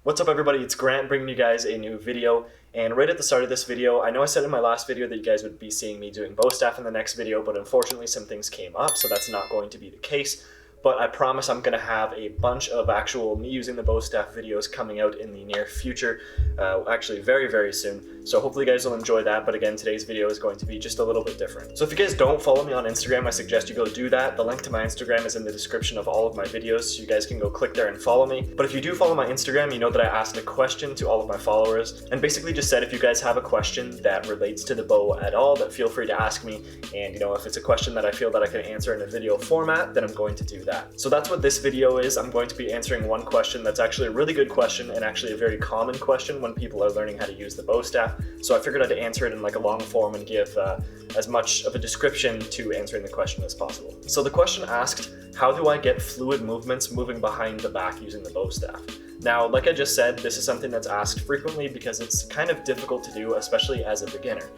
What's up everybody, it's Grant bringing you guys a new video, and right at the start of this video, I know I said in my last video that you guys would be seeing me doing bow staff in the next video, but unfortunately some things came up, so that's not going to be the case. But I promise I'm going to have a bunch of actual me using the bow staff videos coming out in the near future, actually very soon. So hopefully you guys will enjoy that, but again, today's video is going to be just a little bit different. So if you guys don't follow me on Instagram, I suggest you go do that. The link to my Instagram is in the description of all of my videos, so you guys can go click there and follow me. But if you do follow my Instagram, you know that I asked a question to all of my followers, and basically just said if you guys have a question that relates to the bow at all, that feel free to ask me. And if it's a question that I feel that I can answer in a video format, then I'm going to do that. So that's what this video is. I'm going to be answering one question that's actually a really good question and actually a very common question when people are learning how to use the bow staff. So I figured I'd answer it in like a long form and give as much of a description to answering the question as possible. So the question asked, how do I get fluid movements moving behind the back using the bow staff? Now, like I just said, this is something that's asked frequently because it's kind of difficult to do, especially as a beginner.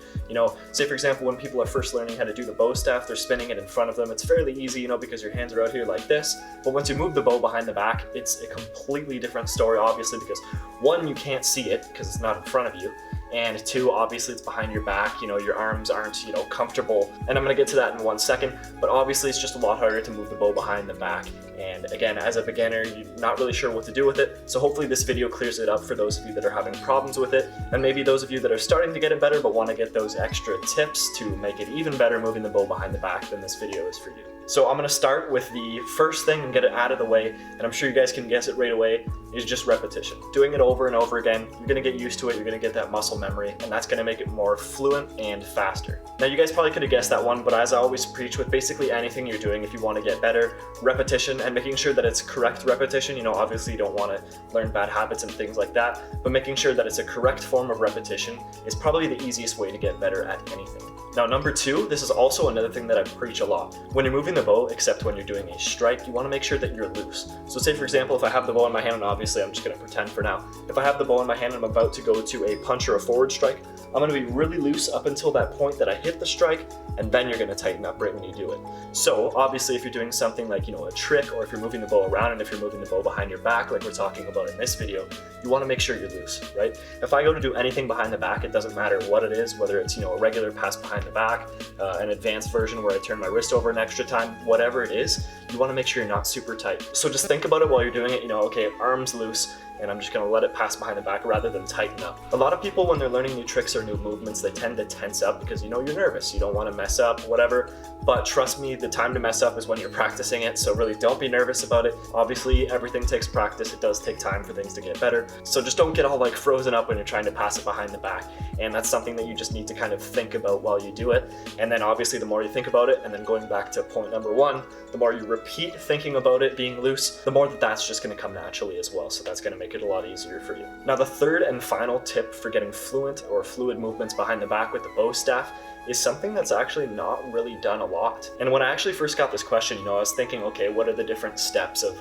Say for example, when people are first learning how to do the bow staff, they're spinning it in front of them. It's fairly easy, because your hands are out here like this. But once you move the bow behind the back, it's a completely different story, obviously, because one, you can't see it because it's not in front of you. And two, obviously it's behind your back, your arms aren't, comfortable. And I'm gonna get to that in 1 second, but obviously it's just a lot harder to move the bow behind the back. And again, as a beginner, you're not really sure what to do with it. So hopefully this video clears it up for those of you that are having problems with it. And maybe those of you that are starting to get it better, but wanna get those extra tips to make it even better moving the bow behind the back, then this video is for you. So I'm gonna start with the first thing and get it out of the way, and I'm sure you guys can guess it right away, is just repetition. Doing it over and over again, you're gonna get used to it, you're gonna get that muscle memory, and that's gonna make it more fluent and faster. Now you guys probably could have guessed that one, but as I always preach with basically anything you're doing, if you wanna get better, repetition and making sure that it's correct repetition. Obviously you don't wanna learn bad habits and things like that, but making sure that it's a correct form of repetition is probably the easiest way to get better at anything. Now, number two, this is also another thing that I preach a lot. When you're moving the bow, except when you're doing a strike, you want to make sure that you're loose. So say for example, if I have the bow in my hand, and obviously I'm just going to pretend for now, if I have the bow in my hand and I'm about to go to a punch or a forward strike, I'm going to be really loose up until that point that I hit the strike, and then you're going to tighten up right when you do it. So obviously if you're doing something like, a trick, or if you're moving the bow around, and if you're moving the bow behind your back, like we're talking about in this video, you want to make sure you're loose, right? If I go to do anything behind the back, it doesn't matter what it is, whether it's, a regular pass behind the back, an advanced version where I turn my wrist over an extra time, whatever it is, you want to make sure you're not super tight. So just think about it while you're doing it, okay, arms loose, and I'm just going to let it pass behind the back rather than tighten up. A lot of people, when they're learning new tricks or new movements, they tend to tense up because you're nervous, you don't want to mess up, whatever. But trust me, the time to mess up is when you're practicing it, so really don't be nervous about it. Obviously, everything takes practice, it does take time for things to get better, so just don't get all like frozen up when you're trying to pass it behind the back. And that's something that you just need to kind of think about while you do it. And then obviously the more you think about it, and then going back to point number one, the more you repeat thinking about it being loose, the more that's just going to come naturally as well, so that's going to make it a lot easier for you. Now the third and final tip for getting fluent or fluid movements behind the back with the bow staff is something that's actually not really done a lot. And when I actually first got this question, I was thinking, okay, what are the different steps of,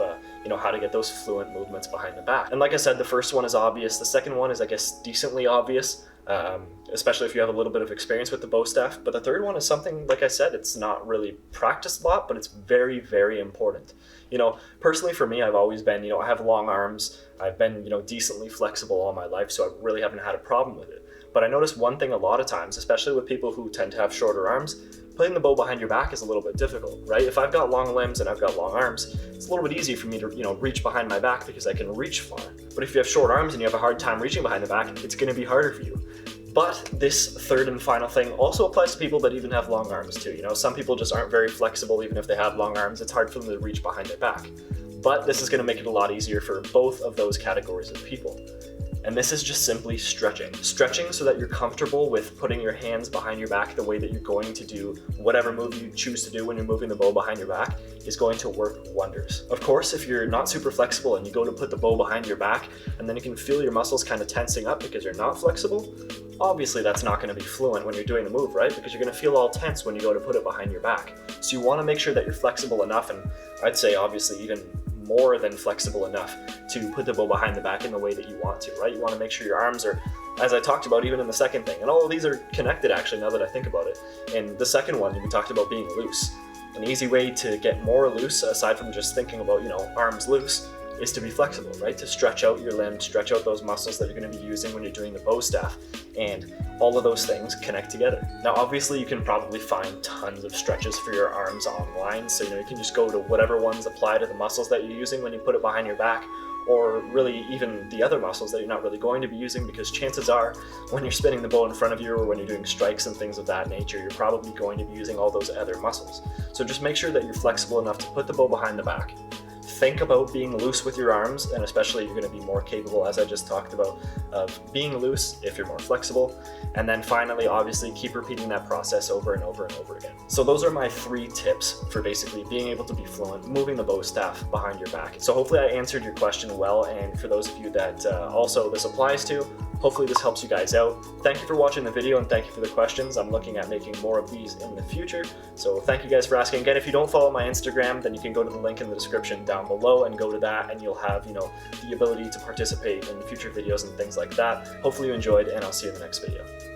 how to get those fluent movements behind the back? And like I said, the first one is obvious. The second one is, I guess, decently obvious, especially if you have a little bit of experience with the bow staff. But the third one is something, like I said, it's not really practiced a lot, but it's very important. Personally for me, I've always been, I have long arms. I've been, decently flexible all my life, so I really haven't had a problem with it. But I notice one thing a lot of times, especially with people who tend to have shorter arms, putting the bow behind your back is a little bit difficult, right? If I've got long limbs and I've got long arms, it's a little bit easier for me to, reach behind my back because I can reach far. But if you have short arms and you have a hard time reaching behind the back, it's going to be harder for you. But this third and final thing also applies to people that even have long arms too. Some people just aren't very flexible even if they have long arms. It's hard for them to reach behind their back. But this is going to make it a lot easier for both of those categories of people. And this is just simply stretching. Stretching so that you're comfortable with putting your hands behind your back the way that you're going to do whatever move you choose to do when you're moving the bow behind your back is going to work wonders. Of course, if you're not super flexible and you go to put the bow behind your back and then you can feel your muscles kind of tensing up because you're not flexible, obviously that's not going to be fluent when you're doing the move, right? Because you're going to feel all tense when you go to put it behind your back. So you want to make sure that you're flexible enough, and I'd say obviously even more than flexible enough to put the bow behind the back in the way that you want to, right? You want to make sure your arms are, as I talked about even in the second thing, and all of these are connected actually now that I think about it. In the second one, we talked about being loose. An easy way to get more loose, aside from just thinking about, arms loose, is to be flexible, right? To stretch out your limb, stretch out those muscles that you're going to be using when you're doing the bow staff, and all of those things connect together. Now, obviously, you can probably find tons of stretches for your arms online, so you can just go to whatever ones apply to the muscles that you're using when you put it behind your back, or really even the other muscles that you're not really going to be using, because chances are when you're spinning the bow in front of you or when you're doing strikes and things of that nature, you're probably going to be using all those other muscles. So just make sure that you're flexible enough to put the bow behind the back. Think about being loose with your arms, and especially you're going to be more capable, as I just talked about, of being loose if you're more flexible. And then finally, obviously, keep repeating that process over and over and over again. So those are my 3 tips for basically being able to be fluent, moving the bow staff behind your back. So hopefully I answered your question well, and for those of you that also this applies to, hopefully this helps you guys out. Thank you for watching the video, and thank you for the questions. I'm looking at making more of these in the future. So thank you guys for asking. Again, if you don't follow my Instagram, then you can go to the link in the description down below and go to that, and you'll have, the ability to participate in future videos and things like that. Hopefully you enjoyed, and I'll see you in the next video.